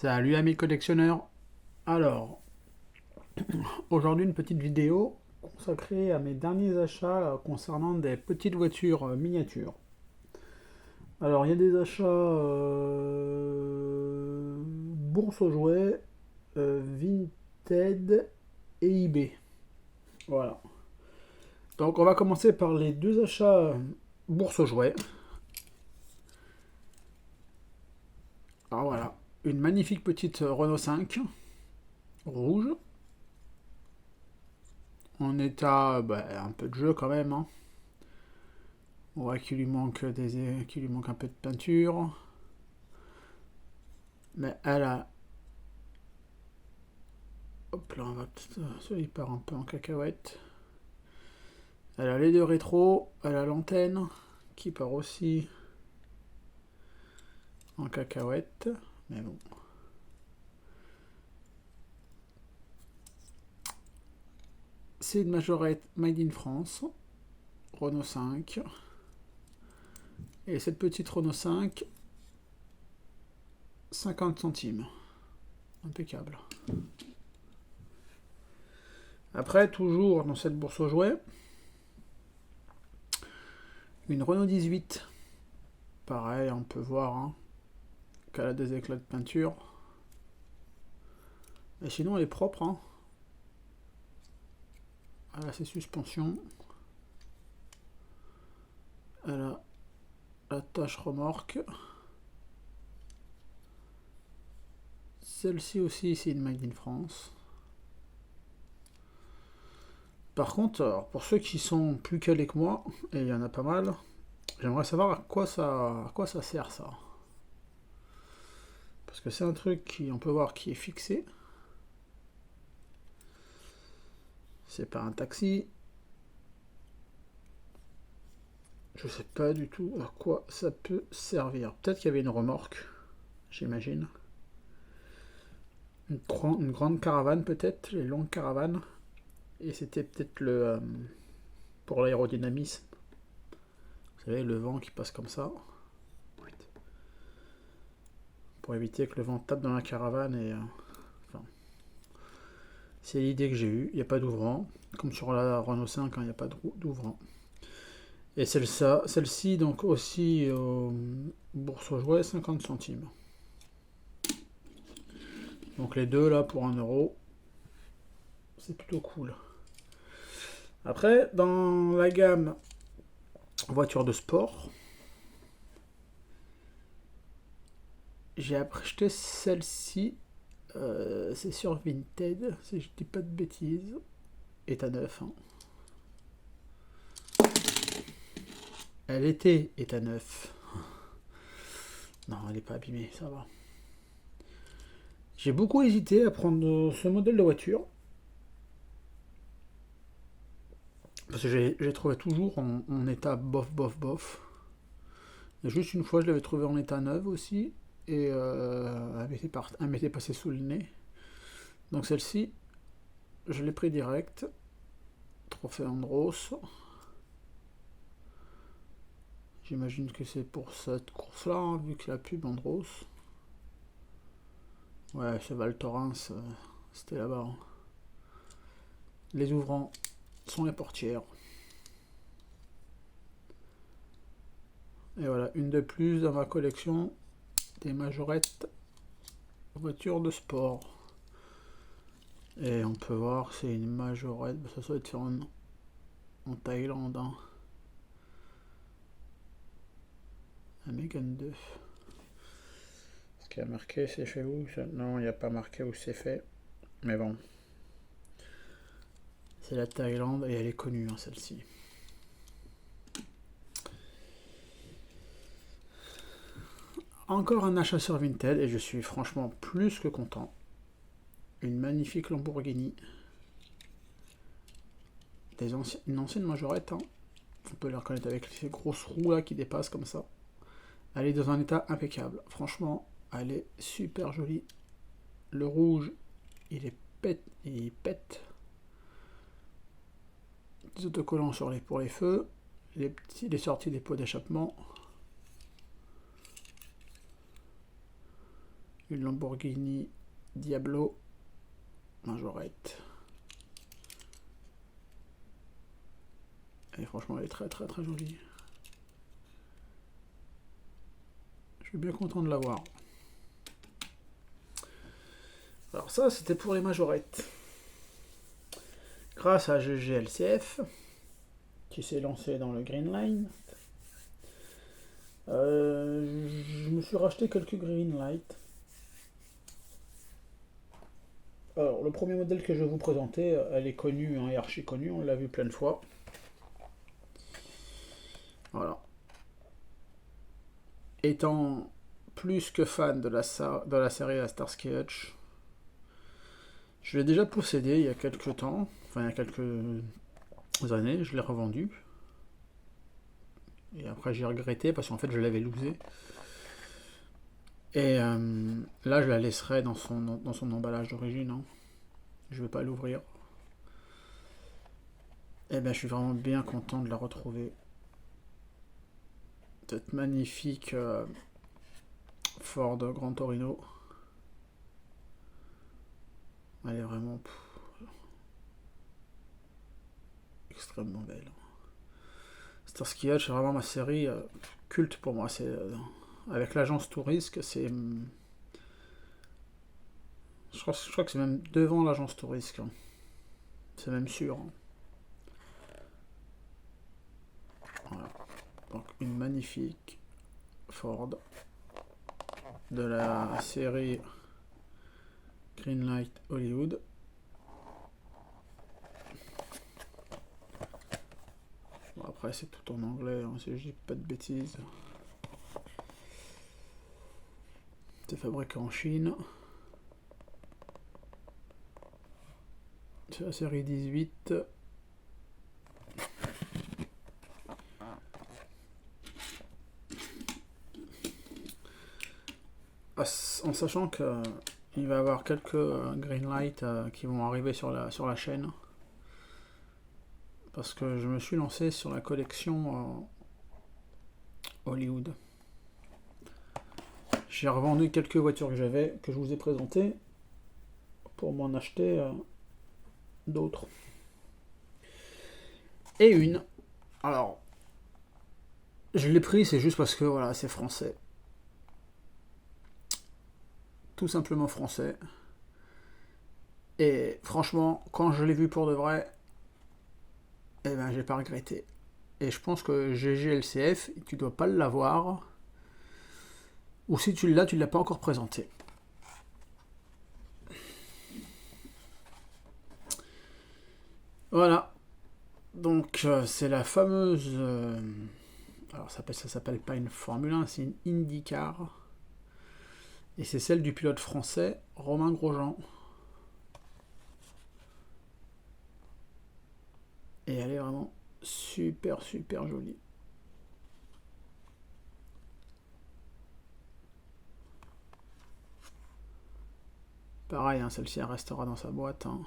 Salut amis collectionneurs. Alors, aujourd'hui une petite vidéo consacrée à mes derniers achats concernant des petites voitures miniatures. Alors, il y a des achats bourse aux jouets, Vinted et eBay. Voilà. Donc, on va commencer par les deux achats bourse aux jouets. Alors voilà, une magnifique petite Renault 5 rouge. En état, un peu de jeu quand même, hein. On voit qu'il lui manque un peu de peinture. Mais elle a... Hop là, on va peut-être... il part un peu en cacahuète. Elle a les deux rétro, elle a l'antenne qui part aussi en cacahuète. Mais bon. C'est une majorette Made in France. Renault 5. Et cette petite Renault 5, 50 centimes. Impeccable. Après, toujours dans cette bourse aux jouets, une Renault 18. Pareil, on peut voir qu'elle a des éclats de peinture. Et sinon, elle est propre. Elle a ses suspensions. Elle a la tâche remorque. Celle-ci aussi, c'est une Made in France. Par contre, alors, pour ceux qui sont plus calés que moi, et il y en a pas mal, j'aimerais savoir à quoi ça sert ça. Parce que c'est un truc qui, on peut voir, qui est fixé. C'est pas un taxi. Je sais pas du tout à quoi ça peut servir. Peut-être qu'il y avait une remorque, j'imagine. Une grande caravane peut-être, les longues caravanes. Et c'était peut-être pour l'aérodynamisme. Vous savez, le vent qui passe comme ça. Pour éviter que le vent tape dans la caravane et... c'est l'idée que j'ai eue. Il n'y a pas d'ouvrant. Comme sur la Renault 5, il n'y a pas d'ouvrant. Et celle-ci, donc aussi bourse aux jouets, 50 centimes. Donc les deux là pour 1 euro. C'est plutôt cool. Après, dans la gamme voiture de sport, j'ai acheté celle-ci. C'est sur Vinted, si je dis pas de bêtises. État neuf. Elle était état neuf. Non, elle n'est pas abîmée, ça va. J'ai beaucoup hésité à prendre ce modèle de voiture. Parce que j'ai trouvé toujours en état bof, bof, bof. Et juste une fois, je l'avais trouvé en état neuf aussi. Et elle m'était passée sous le nez. Donc celle-ci, je l'ai pris direct. Trophée Andros. J'imagine que c'est pour cette course-là, vu que la pub Andros. Ouais, Cheval Thorens, c'était là-bas. Les ouvrants sont les portières. Et voilà, une de plus dans ma collection des majorettes voitures de sport. Et on peut voir, c'est une majorette, ça doit être sur en Thaïlande. Un Mégane 2. Ce qui a marqué, c'est chez où ça? Non, il n'y a pas marqué où c'est fait. Mais bon. C'est la Thaïlande et elle est connue, celle-ci. Encore un achat sur Vinted et je suis franchement plus que content. Une magnifique Lamborghini. Une ancienne majorette. On peut la reconnaître avec ces grosses roues là qui dépassent comme ça. Elle est dans un état impeccable. Franchement, elle est super jolie. Le rouge, il pète. Des autocollants pour les feux. Les sorties des pots d'échappement. une Lamborghini Diablo Majorette. Et franchement, elle est très très très jolie. Je suis bien content de l'avoir. Alors ça, c'était pour les majorettes. Grâce à GGLCF, qui s'est lancé dans le Greenline, je me suis racheté quelques Greenlight. Alors, le premier modèle que je vais vous présenter, elle est connue, hein, et archi connue, on l'a vu plein de fois. Voilà. Étant plus que fan de la série la Starsky Hutch, je l'ai déjà possédé il y a quelques temps, enfin il y a quelques années, je l'ai revendu. Et après j'ai regretté parce qu'en fait je l'avais losé. Et là je la laisserai dans son emballage d'origine. Hein. Je vais pas l'ouvrir. Et ben je suis vraiment bien content de la retrouver. Cette magnifique Ford Gran Torino. Elle est vraiment extrêmement belle. Starsky Hutch, c'est vraiment ma série culte pour moi. C'est avec l'agence Tourisque, c'est je crois que c'est même devant l'agence Tourisque. Hein. C'est même sûr. Hein. Voilà. Donc une magnifique Ford de la série Greenlight Hollywood. Bon, après c'est tout en anglais, hein, si je dis pas de bêtises. C'est fabriqué en Chine. C'est la série 18. En sachant que il va y avoir quelques Greenlight qui vont arriver sur la chaîne. Parce que je me suis lancé sur la collection Hollywood. J'ai revendu quelques voitures que j'avais, que je vous ai présentées, pour m'en acheter d'autres. Et une. Alors, je l'ai pris, c'est juste parce que voilà, c'est français. Tout simplement français. Et franchement, quand je l'ai vu pour de vrai, eh ben j'ai pas regretté. Et je pense que GGLCF, tu dois pas l'avoir. Ou si tu l'as pas encore présenté. Voilà. Donc c'est la fameuse... alors ça s'appelle pas une Formule 1, c'est une IndyCar. Et c'est celle du pilote français Romain Grosjean. Et elle est vraiment super super jolie. Pareil, hein, celle-ci elle restera dans sa boîte. Hein.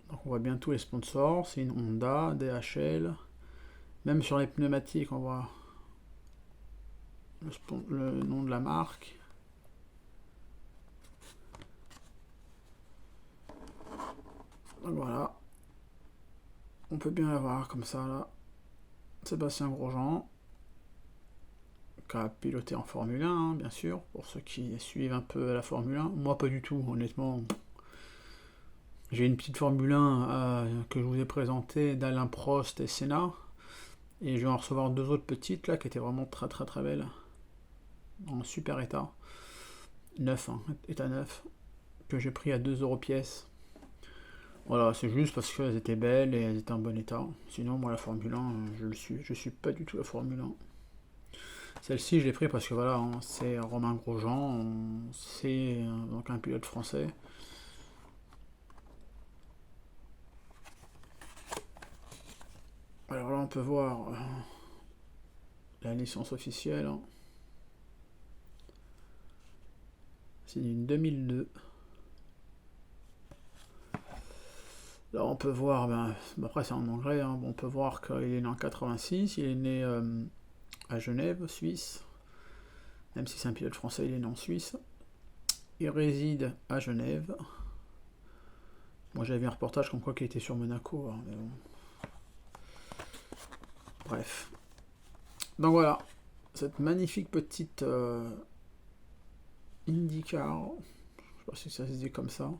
Donc on voit bien tous les sponsors. C'est une Honda, DHL. Même sur les pneumatiques, on voit le nom de la marque. Donc voilà. On peut bien la voir comme ça là. Sébastien Grosjean. Qui a piloté en Formule 1, hein, bien sûr, pour ceux qui suivent un peu la Formule 1. Moi, pas du tout, honnêtement. J'ai une petite Formule 1 que je vous ai présentée d'Alain Prost et Senna. Et je vais en recevoir deux autres petites là qui étaient vraiment très très très belles. En super état. Neuf, hein, état neuf. Que j'ai pris à 2€ pièce. Voilà, c'est juste parce qu'elles étaient belles et elles étaient en bon état. Sinon, moi, la Formule 1, je suis pas du tout la Formule 1. Celle-ci, je l'ai pris parce que voilà, hein, c'est Romain Grosjean, c'est donc un pilote français. Alors là, on peut voir la licence officielle. Hein. C'est une 2002. Là, on peut voir, après c'est en anglais, hein, on peut voir qu'il est né en 86, il est né à Genève, Suisse. même si c'est un pilote français, il est né en Suisse. Il réside à Genève. Moi j'avais vu un reportage comme quoi qu'il était sur Monaco, hein, mais bon. Bref. Donc voilà, cette magnifique petite IndyCar, je sais pas si ça se dit comme ça,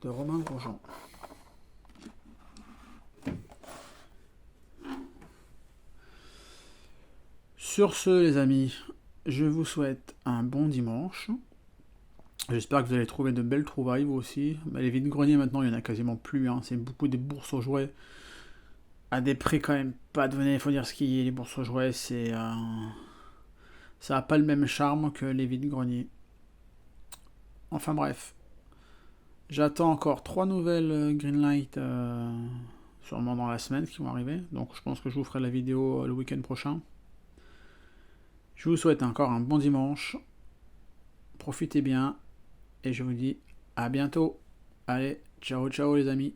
de Romain Grosjean. Sur ce, les amis, je vous souhaite un bon dimanche. J'espère que vous allez trouver de belles trouvailles, vous aussi. Mais les vides-greniers, maintenant, il n'y en a quasiment plus. Hein. C'est beaucoup des bourses aux jouets. À des prix quand même pas donnés, il faut dire ce qui est. Les bourses aux jouets, c'est... ça n'a pas le même charme que les vides-greniers. Enfin bref. J'attends encore 3 nouvelles Greenlight, sûrement dans la semaine, qui vont arriver. Donc je pense que je vous ferai la vidéo le week-end prochain. Je vous souhaite encore un bon dimanche. Profitez bien. Et je vous dis à bientôt. Allez, ciao ciao les amis.